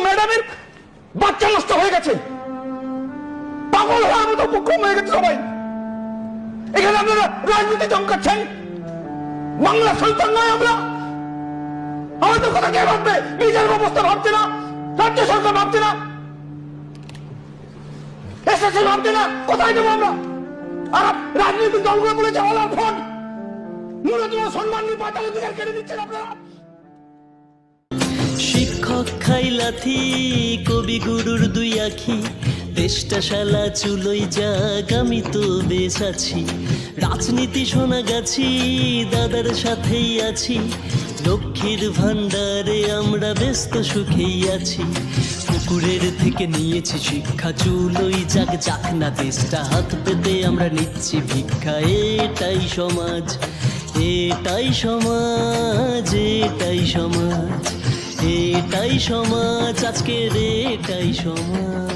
ম্যাডামের বাচ্চা নষ্ট হয়ে গেছে, পাগল হওয়ার মতো উপক্রম হয়ে গেছে সবাই। এখানে আপনারা রাজনীতি চমকাচ্ছেন। বাংলা সন্তান নয় আমরা? আমাদের কথা কে ভাববে? নিজের ব্যবস্থা ভাবছে না, রাজ্য সরকার ভাবছে না, এসএসসি ভাবছে না, কোথায় যাবো আমরা? আর রাজনৈতিক দলগুলো বলেছে হলার ফোন, ন্যূনতম সম্মান নিয়ে পাতাল অধিকার কেড়ে দিচ্ছেন আপনারা। শিক্ষক খাই লাথি, কবি গুরুর দুই আখি, দেশটা শালা চুলোই যাক, আমি তো বেশ আছি। রাজনীতি শোনা গেছি, দাদার সাথেই আছি, লক্ষ্মীর ভান্ডারে আমরা ব্যস্ত সুখেই আছি। পুকুরের থেকে নিয়েছি শিক্ষা, চুলোই যাক, যাক না দেশটা হাত পেতে আমরা নিচ্ছি ভিক্ষা। এটাই সমাজ, এটাই সমাজ, এটাই সমাজ, এটাই সমাজ, আজকের এটাই সমাজ।